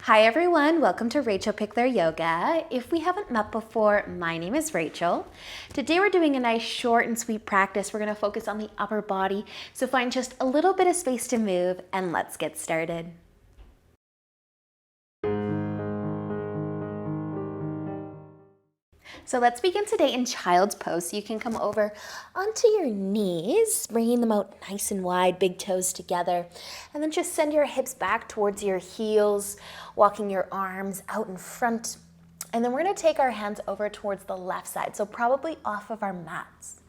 Hi everyone, welcome to Rachel Pichler Yoga. If we haven't met before, my name is Rachel. Today we're doing a nice short and sweet practice. We're going to focus on the upper body, so find just a little bit of space to move and let's get started. So let's begin today in child's pose. So you can come over onto your knees, bringing them out nice and wide, big toes together. And then just send your hips back towards your heels, walking your arms out in front. And then we're gonna take our hands over towards the left side, so probably off of our mats.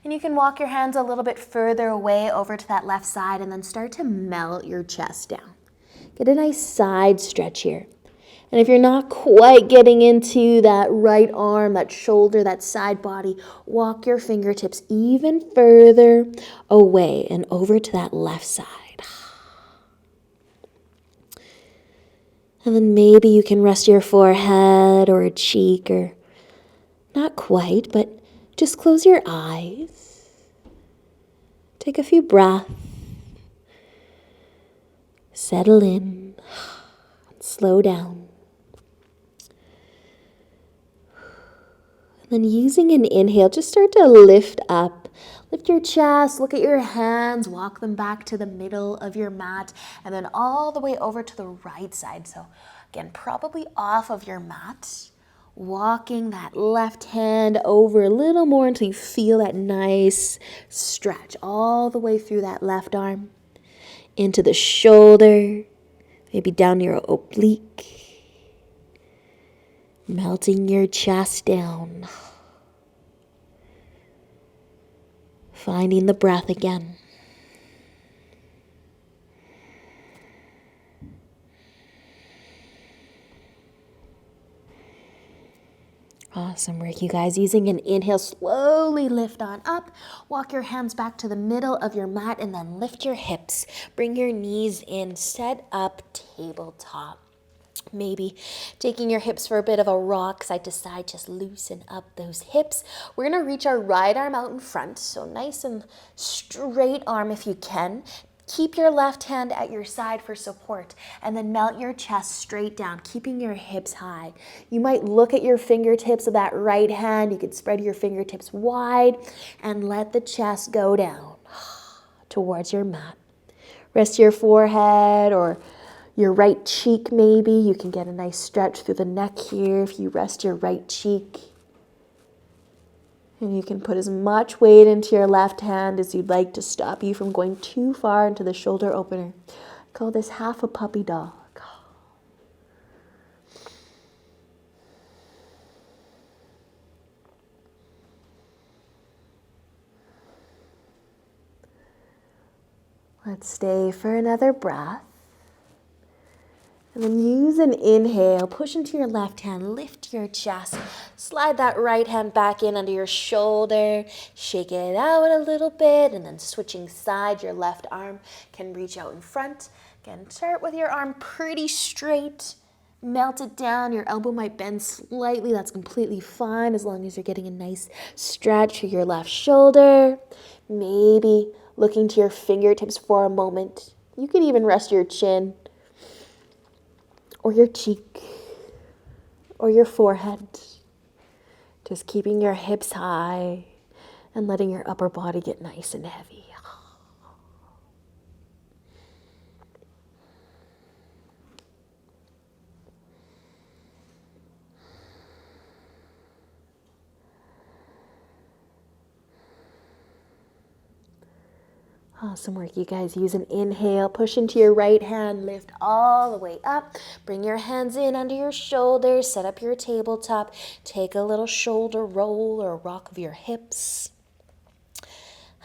And you can walk your hands a little bit further away over to that left side and then start to melt your chest down. Get a nice side stretch here. And if you're not quite getting into that right arm, that shoulder, that side body, walk your fingertips even further away and over to that left side. And then maybe you can rest your forehead or a cheek, or not quite, but just close your eyes. Take a few breaths. Settle in. Slow down. Then using an inhale, just start to lift up. Lift your chest, look at your hands, walk them back to the middle of your mat, and then all the way over to the right side. So again, probably off of your mat. Walking that left hand over a little more until you feel that nice stretch all the way through that left arm. Into the shoulder, maybe down your oblique. Melting your chest down. Finding the breath again. Awesome work, you guys. Using an inhale, slowly lift on up. Walk your hands back to the middle of your mat and then lift your hips. Bring your knees in, set up tabletop. Maybe taking your hips for a bit of a rock side to side, just loosen up those hips. We're going to reach our right arm out in front, so nice and straight arm if you can. Keep your left hand at your side for support, and then melt your chest straight down, keeping your hips high. You might look at your fingertips of that right hand. You could spread your fingertips wide and let the chest go down towards your mat. Rest your forehead or your right cheek maybe. You can get a nice stretch through the neck here if you rest your right cheek. And you can put as much weight into your left hand as you'd like to stop you from going too far into the shoulder opener. I call this half a puppy dog. Let's stay for another breath. And then use an inhale, push into your left hand, lift your chest, slide that right hand back in under your shoulder, shake it out a little bit, and then switching sides, your left arm can reach out in front. Again, start with your arm pretty straight, melt it down. Your elbow might bend slightly, that's completely fine as long as you're getting a nice stretch through your left shoulder. Maybe looking to your fingertips for a moment. You can even rest your chin, or your cheek, or your forehead. Just keeping your hips high and letting your upper body get nice and heavy. Awesome work, you guys. Use an inhale, push into your right hand, lift all the way up. Bring your hands in under your shoulders, set up your tabletop. Take a little shoulder roll or rock of your hips.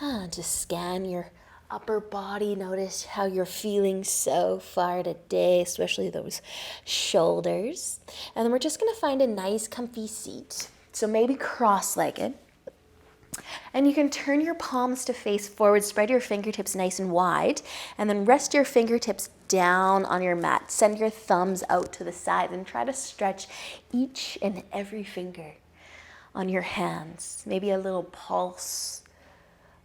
Just scan your upper body. Notice how you're feeling so far today, especially those shoulders. And then we're just going to find a nice comfy seat. So maybe cross-legged. And you can turn your palms to face forward, spread your fingertips nice and wide, and then rest your fingertips down on your mat. Send your thumbs out to the side and try to stretch each and every finger on your hands. Maybe a little pulse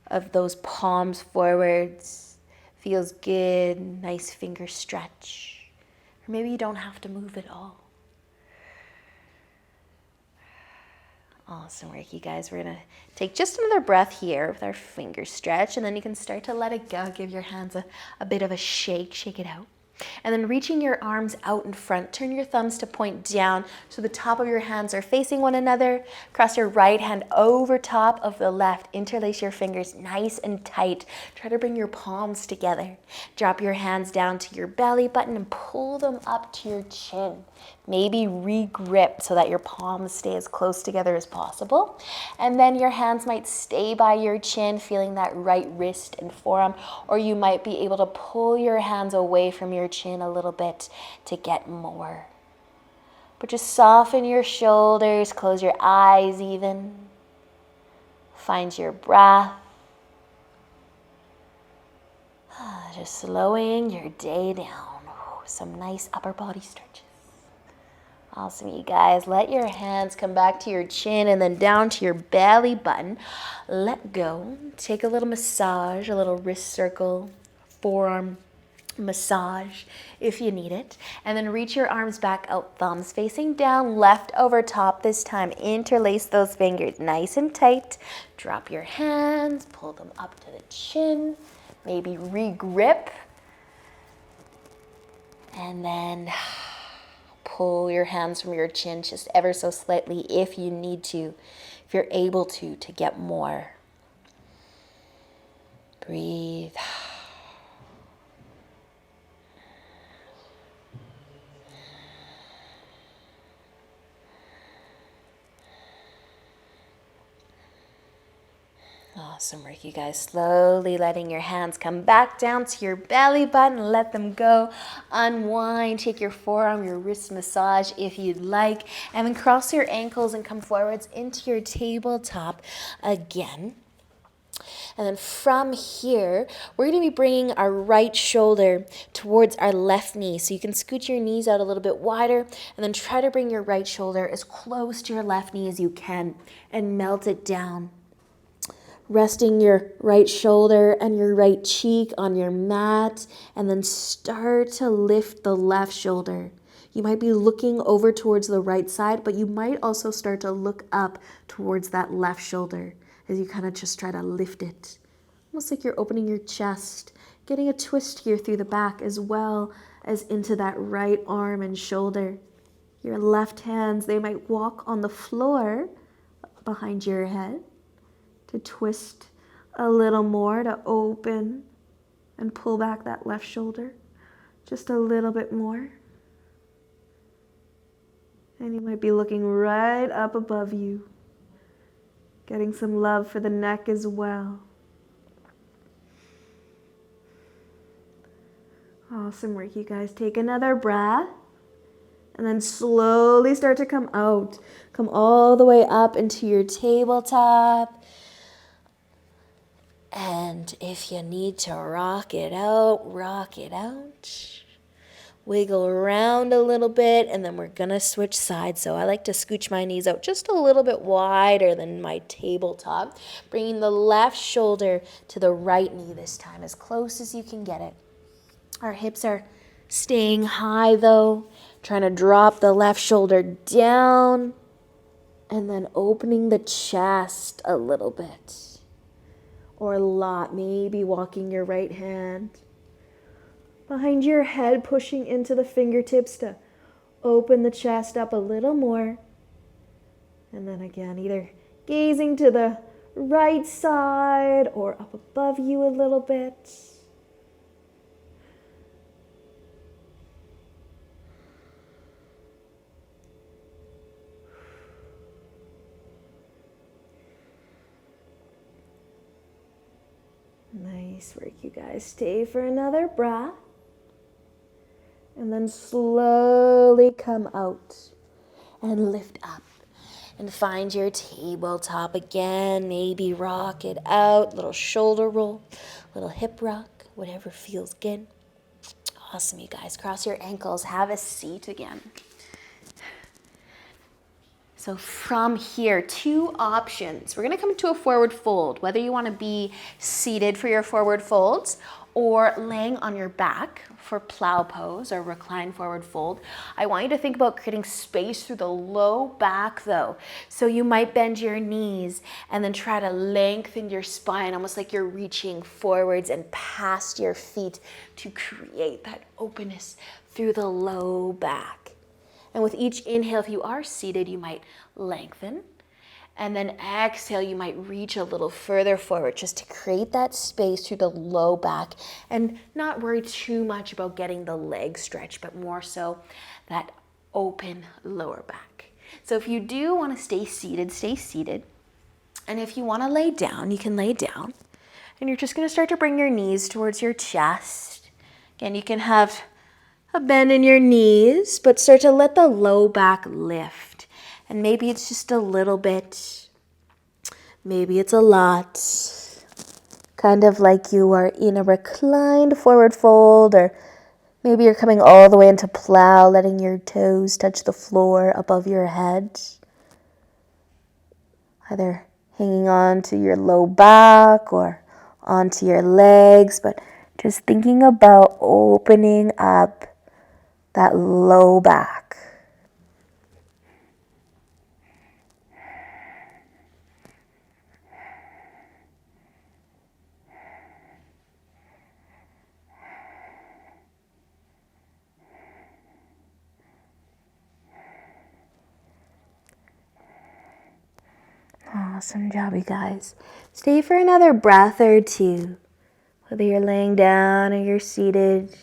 of those palms forwards. Feels good, nice finger stretch. Maybe you don't have to move at all. Awesome work, you guys. We're going to take just another breath here with our fingers stretched, and then you can start to let it go. Give your hands a bit of a shake. Shake it out. And then reaching your arms out in front, turn your thumbs to point down so the top of your hands are facing one another. Cross your right hand over top of the left. Interlace your fingers nice and tight. Try to bring your palms together. Drop your hands down to your belly button and pull them up to your chin. Maybe re-grip so that your palms stay as close together as possible. And then your hands might stay by your chin, feeling that right wrist and forearm, or you might be able to pull your hands away from your chin a little bit to get more. But just soften your shoulders, close your eyes even. Find your breath. Just slowing your day down. Some nice upper body stretches. Awesome, you guys. Let your hands come back to your chin and then down to your belly button. Let go. Take a little massage, a little wrist circle, forearm massage if you need it. And then reach your arms back out, thumbs facing down, left over top this time. Interlace those fingers nice and tight. Drop your hands, pull them up to the chin. Maybe re-grip. And then pull your hands from your chin just ever so slightly if you need to, if you're able to get more. Breathe. Awesome work, you guys. Slowly letting your hands come back down to your belly button. Let them go. Unwind. Take your forearm, your wrist massage if you'd like. And then cross your ankles and come forwards into your tabletop again. And then from here, we're going to be bringing our right shoulder towards our left knee. So you can scoot your knees out a little bit wider and then try to bring your right shoulder as close to your left knee as you can and melt it down. Resting your right shoulder and your right cheek on your mat, and then start to lift the left shoulder. You might be looking over towards the right side, but you might also start to look up towards that left shoulder as you kind of just try to lift it. Almost like you're opening your chest, getting a twist here through the back as well as into that right arm and shoulder. Your left hands, they might walk on the floor behind your head. To twist a little more, to open and pull back that left shoulder just a little bit more. And you might be looking right up above you, getting some love for the neck as well. Awesome work, you guys. Take another breath and then slowly start to come out. Come all the way up into your tabletop. And if you need to rock it out, rock it out. Wiggle around a little bit, and then we're going to switch sides. So I like to scooch my knees out just a little bit wider than my tabletop, bringing the left shoulder to the right knee this time, as close as you can get it. Our hips are staying high, though, trying to drop the left shoulder down, and then opening the chest a little bit. Or a lot, maybe walking your right hand behind your head, pushing into the fingertips to open the chest up a little more. And then again, either gazing to the right side or up above you a little bit. Nice work, you guys. Stay for another breath. And then slowly come out and lift up. And find your tabletop again. Maybe rock it out. Little shoulder roll, little hip rock, whatever feels good. Awesome, you guys. Cross your ankles. Have a seat again. So from here, 2 options. We're gonna come to a forward fold, whether you wanna be seated for your forward folds or laying on your back for plow pose or recline forward fold. I want you to think about creating space through the low back though. So you might bend your knees and then try to lengthen your spine, almost like you're reaching forwards and past your feet to create that openness through the low back. And with each inhale, if you are seated, you might lengthen. And then exhale, you might reach a little further forward just to create that space through the low back and not worry too much about getting the leg stretched, but more so that open lower back. So if you do want to stay seated, stay seated. And if you want to lay down, you can lay down. And you're just going to start to bring your knees towards your chest. Again, you can have a bend in your knees, but start to let the low back lift. And maybe it's just a little bit, maybe it's a lot. Kind of like you are in a reclined forward fold, or maybe you're coming all the way into plow, letting your toes touch the floor above your head. Either hanging on to your low back or onto your legs, but just thinking about opening up that low back. Awesome job, you guys. Stay for another breath or two, whether you're laying down or you're seated.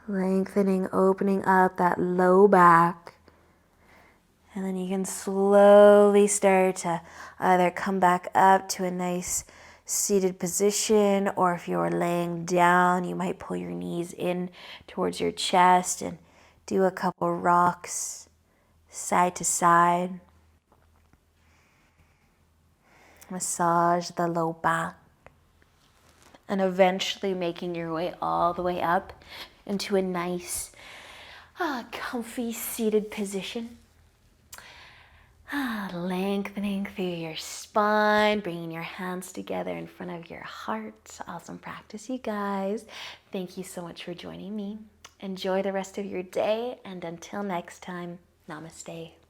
Lengthening, opening up that low back. And then you can slowly start to either come back up to a nice seated position, or if you're laying down, you might pull your knees in towards your chest and do a couple rocks side to side. Massage the low back. And eventually making your way all the way up into a nice, comfy seated position. Lengthening through your spine, bringing your hands together in front of your heart. Awesome practice, you guys. Thank you so much for joining me. Enjoy the rest of your day, and until next time, namaste.